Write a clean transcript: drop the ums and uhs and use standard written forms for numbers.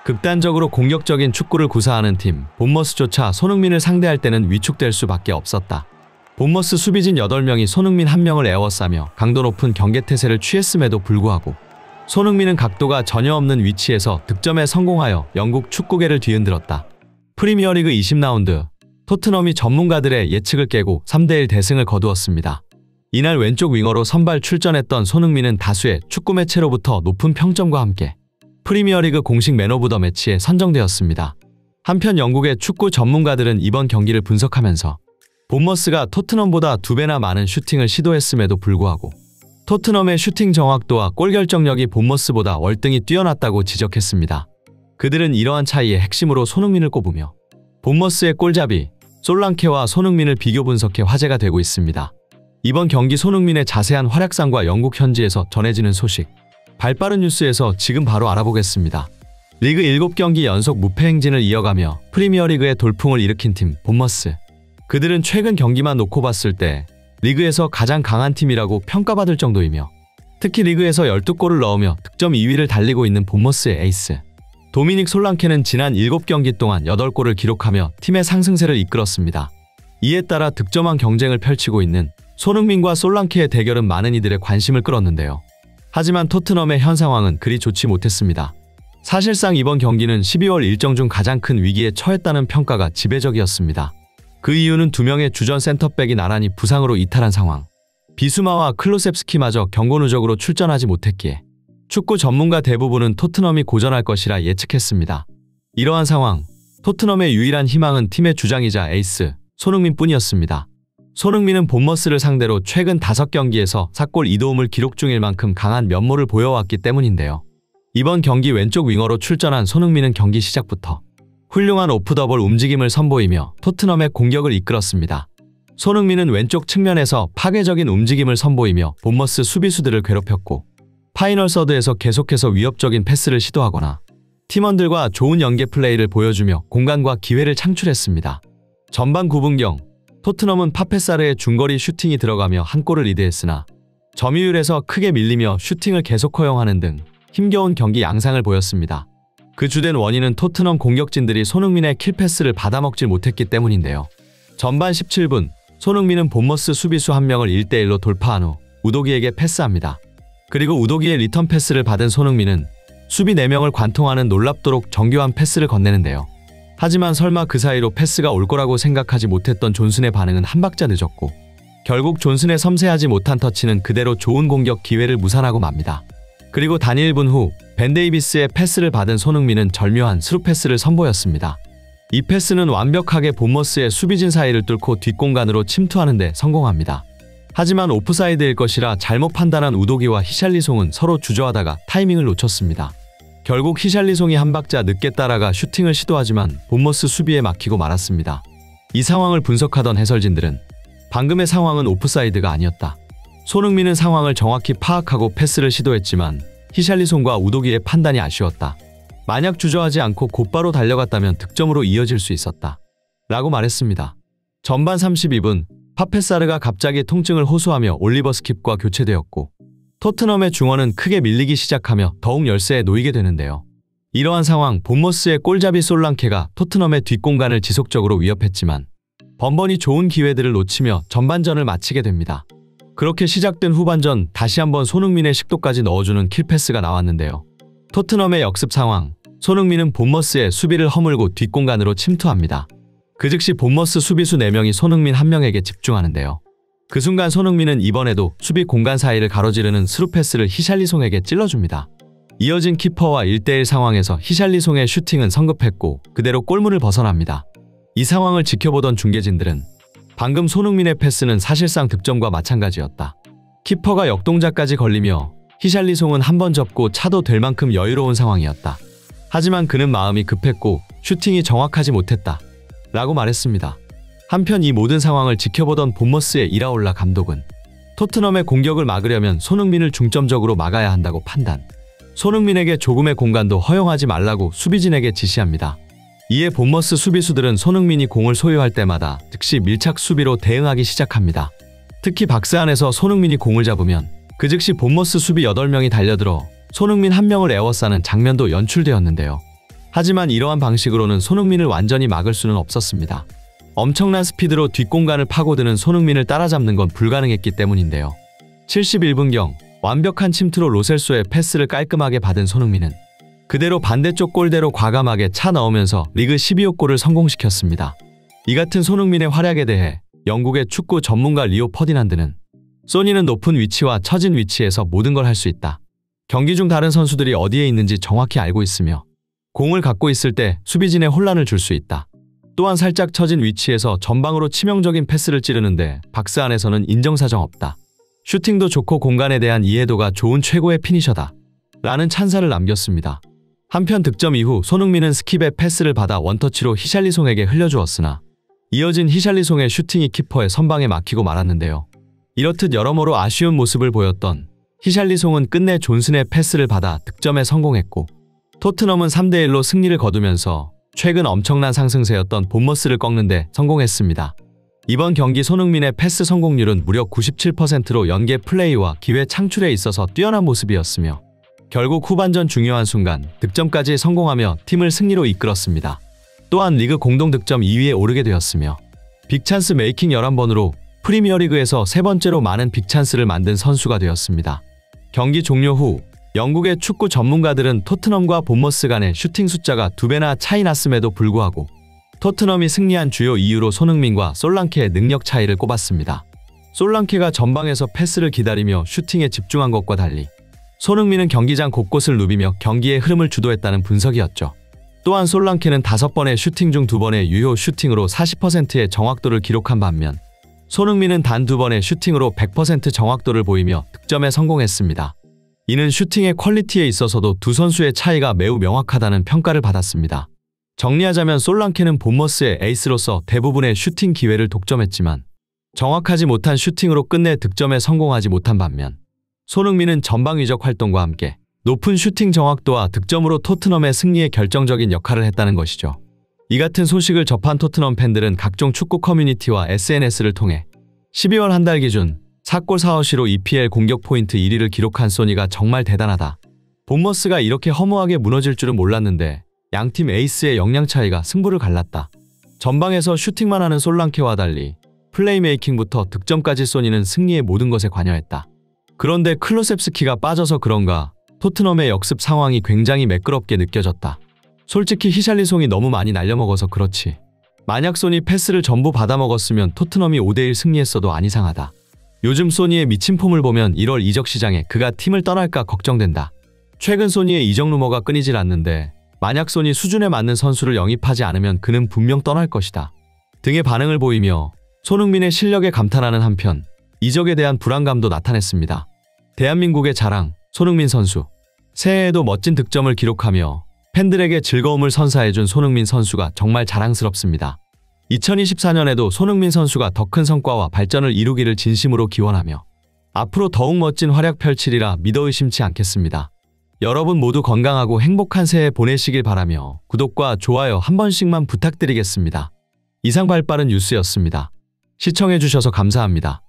극단적으로 공격적인 축구를 구사하는 팀 본머스조차 손흥민을 상대할 때는 위축될 수밖에 없었다. 본머스 수비진 8명이 손흥민 1명을 에워싸며 강도 높은 경계태세를 취했음에도 불구하고 손흥민은 각도가 전혀 없는 위치에서 득점에 성공하여 영국 축구계를 뒤흔들었다. 프리미어리그 20라운드 토트넘이 전문가들의 예측을 깨고 3대1 대승을 거두었습니다. 이날 왼쪽 윙어로 선발 출전했던 손흥민은 다수의 축구 매체로부터 높은 평점과 함께 프리미어리그 공식 맨 오브 더 매치에 선정되었습니다. 한편 영국의 축구 전문가들은 이번 경기를 분석하면서 본머스가 토트넘보다 2배나 많은 슈팅을 시도했음에도 불구하고 토트넘의 슈팅 정확도와 골 결정력이 본머스보다 월등히 뛰어났다고 지적했습니다. 그들은 이러한 차이의 핵심으로 손흥민을 꼽으며 본머스의 골잡이 솔랑케와 손흥민을 비교 분석해 화제가 되고 있습니다. 이번 경기 손흥민의 자세한 활약상과 영국 현지에서 전해지는 소식 발빠른 뉴스에서 지금 바로 알아보겠습니다. 리그 7경기 연속 무패 행진을 이어가며 프리미어리그의 돌풍을 일으킨 팀 본머스. 그들은 최근 경기만 놓고 봤을 때 리그에서 가장 강한 팀이라고 평가받을 정도이며 특히 리그에서 12골을 넣으며 득점 2위를 달리고 있는 본머스의 에이스 도미닉 솔랑케는 지난 7경기 동안 8골을 기록하며 팀의 상승세를 이끌었습니다. 이에 따라 득점왕 경쟁을 펼치고 있는 손흥민과 솔랑케의 대결은 많은 이들의 관심을 끌었는데요. 하지만 토트넘의 현 상황은 그리 좋지 못했습니다. 사실상 이번 경기는 12월 일정 중 가장 큰 위기에 처했다는 평가가 지배적이었습니다. 그 이유는 2명의 주전 센터백이 나란히 부상으로 이탈한 상황. 비수마와 클로셉스키마저 경고 누적으로 출전하지 못했기에 축구 전문가 대부분은 토트넘이 고전할 것이라 예측했습니다. 이러한 상황, 토트넘의 유일한 희망은 팀의 주장이자 에이스 손흥민뿐이었습니다. 손흥민은 본머스를 상대로 최근 5경기에서 4골 2도움을 기록 중일 만큼 강한 면모를 보여왔기 때문인데요. 이번 경기 왼쪽 윙어로 출전한 손흥민은 경기 시작부터 훌륭한 오프더볼 움직임을 선보이며 토트넘의 공격을 이끌었습니다. 손흥민은 왼쪽 측면에서 파괴적인 움직임을 선보이며 본머스 수비수들을 괴롭혔고 파이널 서드에서 계속해서 위협적인 패스를 시도하거나 팀원들과 좋은 연계 플레이를 보여주며 공간과 기회를 창출했습니다. 전반 9분경 토트넘은 파페사르의 중거리 슈팅이 들어가며 한 골을 리드했으나 점유율에서 크게 밀리며 슈팅을 계속 허용하는 등 힘겨운 경기 양상을 보였습니다. 그 주된 원인은 토트넘 공격진들이 손흥민의 킬패스를 받아먹질 못했기 때문인데요. 전반 17분 손흥민은 본머스 수비수 1명을 1대1로 돌파한 후 우도기에게 패스합니다. 그리고 우도기의 리턴 패스를 받은 손흥민은 수비 4명을 관통하는 놀랍도록 정교한 패스를 건네는데요. 하지만 설마 그 사이로 패스가 올 거라고 생각하지 못했던 존슨의 반응은 한 박자 늦었고 결국 존슨의 섬세하지 못한 터치는 그대로 좋은 공격 기회를 무산하고 맙니다. 그리고 단 1분 후 벤 데이비스의 패스를 받은 손흥민은 절묘한 스루 패스를 선보였습니다. 이 패스는 완벽하게 본머스의 수비진 사이를 뚫고 뒷공간으로 침투하는 데 성공합니다. 하지만 오프사이드일 것이라 잘못 판단한 우도기와 히샬리송은 서로 주저하다가 타이밍을 놓쳤습니다. 결국 히샬리송이 한 박자 늦게 따라가 슈팅을 시도하지만 본머스 수비에 막히고 말았습니다. 이 상황을 분석하던 해설진들은 방금의 상황은 오프사이드가 아니었다. 손흥민은 상황을 정확히 파악하고 패스를 시도했지만 히샬리송과 우도기의 판단이 아쉬웠다. 만약 주저하지 않고 곧바로 달려갔다면 득점으로 이어질 수 있었다. 라고 말했습니다. 전반 32분 파페사르가 갑자기 통증을 호소하며 올리버 스킵과 교체되었고 토트넘의 중원은 크게 밀리기 시작하며 더욱 열세에 놓이게 되는데요. 이러한 상황 본머스의 골잡이 솔랑케가 토트넘의 뒷공간을 지속적으로 위협했지만 번번이 좋은 기회들을 놓치며 전반전을 마치게 됩니다. 그렇게 시작된 후반전 다시 한번 손흥민의 식도까지 넣어주는 킬패스가 나왔는데요. 토트넘의 역습 상황, 손흥민은 본머스의 수비를 허물고 뒷공간으로 침투합니다. 그 즉시 본머스 수비수 4명이 손흥민 1명에게 집중하는데요. 그 순간 손흥민은 이번에도 수비 공간 사이를 가로지르는 스루 패스를 히샬리송에게 찔러줍니다. 이어진 키퍼와 1대1 상황에서 히샬리송의 슈팅은 성급했고 그대로 골문을 벗어납니다. 이 상황을 지켜보던 중계진들은 방금 손흥민의 패스는 사실상 득점과 마찬가지였다. 키퍼가 역동작까지 걸리며 히샬리송은 한 번 접고 차도 될 만큼 여유로운 상황이었다. 하지만 그는 마음이 급했고 슈팅이 정확하지 못했다. 라고 말했습니다. 한편 이 모든 상황을 지켜보던 본머스의 이라올라 감독은 토트넘의 공격을 막으려면 손흥민을 중점적으로 막아야 한다고 판단. 손흥민에게 조금의 공간도 허용하지 말라고 수비진에게 지시합니다. 이에 본머스 수비수들은 손흥민이 공을 소유할 때마다 즉시 밀착 수비로 대응하기 시작합니다. 특히 박스 안에서 손흥민이 공을 잡으면 그 즉시 본머스 수비 8명이 달려들어 손흥민 1명을 에워싸는 장면도 연출되었는데요. 하지만 이러한 방식으로는 손흥민을 완전히 막을 수는 없었습니다. 엄청난 스피드로 뒷공간을 파고드는 손흥민을 따라잡는 건 불가능했기 때문인데요. 71분경 완벽한 침투로 로셀소의 패스를 깔끔하게 받은 손흥민은 그대로 반대쪽 골대로 과감하게 차 넣으면서 리그 12호 골을 성공시켰습니다. 이 같은 손흥민의 활약에 대해 영국의 축구 전문가 리오 퍼디난드는 소니는 높은 위치와 처진 위치에서 모든 걸 할 수 있다. 경기 중 다른 선수들이 어디에 있는지 정확히 알고 있으며 공을 갖고 있을 때 수비진에 혼란을 줄 수 있다. 또한 살짝 처진 위치에서 전방으로 치명적인 패스를 찌르는데 박스 안에서는 인정사정 없다. 슈팅도 좋고 공간에 대한 이해도가 좋은 최고의 피니셔다. 라는 찬사를 남겼습니다. 한편 득점 이후 손흥민은 스킵의 패스를 받아 원터치로 히샬리송에게 흘려주었으나 이어진 히샬리송의 슈팅이 키퍼의 선방에 막히고 말았는데요. 이렇듯 여러모로 아쉬운 모습을 보였던 히샬리송은 끝내 존슨의 패스를 받아 득점에 성공했고 토트넘은 3대1로 승리를 거두면서 최근 엄청난 상승세였던 본머스를 꺾는 데 성공했습니다. 이번 경기 손흥민의 패스 성공률은 무려 97%로 연계 플레이와 기회 창출에 있어서 뛰어난 모습이었으며 결국 후반전 중요한 순간 득점까지 성공하며 팀을 승리로 이끌었습니다. 또한 리그 공동 득점 2위에 오르게 되었으며 빅찬스 메이킹 11번으로 프리미어리그에서 세 번째로 많은 빅찬스를 만든 선수가 되었습니다. 경기 종료 후 영국의 축구 전문가들은 토트넘과 본머스 간의 슈팅 숫자가 2배나 차이 났음에도 불구하고 토트넘이 승리한 주요 이유로 손흥민과 솔랑케의 능력 차이를 꼽았습니다. 솔랑케가 전방에서 패스를 기다리며 슈팅에 집중한 것과 달리 손흥민은 경기장 곳곳을 누비며 경기의 흐름을 주도했다는 분석이었죠. 또한 솔랑케는 5번의 슈팅 중 2번의 유효 슈팅으로 40%의 정확도를 기록한 반면 손흥민은 단 2번의 슈팅으로 100% 정확도를 보이며 득점에 성공했습니다. 이는 슈팅의 퀄리티에 있어서도 두 선수의 차이가 매우 명확하다는 평가를 받았습니다. 정리하자면 솔랑케는 본머스의 에이스로서 대부분의 슈팅 기회를 독점했지만 정확하지 못한 슈팅으로 끝내 득점에 성공하지 못한 반면 손흥민은 전방 위적 활동과 함께 높은 슈팅 정확도와 득점으로 토트넘의 승리에 결정적인 역할을 했다는 것이죠. 이 같은 소식을 접한 토트넘 팬들은 각종 축구 커뮤니티와 SNS를 통해 12월 한 달 기준 4골 4어시로 EPL 공격 포인트 1위를 기록한 소니가 정말 대단하다. 본머스가 이렇게 허무하게 무너질 줄은 몰랐는데 양팀 에이스의 역량 차이가 승부를 갈랐다. 전방에서 슈팅만 하는 솔랑케와 달리 플레이메이킹부터 득점까지 소니는 승리의 모든 것에 관여했다. 그런데 클로셉스키가 빠져서 그런가 토트넘의 역습 상황이 굉장히 매끄럽게 느껴졌다. 솔직히 히샬리송이 너무 많이 날려먹어서 그렇지. 만약 소니 패스를 전부 받아먹었으면 토트넘이 5대1 승리했어도 안 이상하다. 요즘 소니의 미친 폼을 보면 1월 이적 시장에 그가 팀을 떠날까 걱정된다. 최근 소니의 이적 루머가 끊이질 않는데 만약 소니 수준에 맞는 선수를 영입하지 않으면 그는 분명 떠날 것이다. 등의 반응을 보이며 손흥민의 실력에 감탄하는 한편 이적에 대한 불안감도 나타냈습니다. 대한민국의 자랑, 손흥민 선수. 새해에도 멋진 득점을 기록하며 팬들에게 즐거움을 선사해준 손흥민 선수가 정말 자랑스럽습니다. 2024년에도 손흥민 선수가 더 큰 성과와 발전을 이루기를 진심으로 기원하며 앞으로 더욱 멋진 활약 펼치리라 믿어 의심치 않겠습니다. 여러분 모두 건강하고 행복한 새해 보내시길 바라며 구독과 좋아요 한 번씩만 부탁드리겠습니다. 이상 발빠른 뉴스였습니다. 시청해주셔서 감사합니다.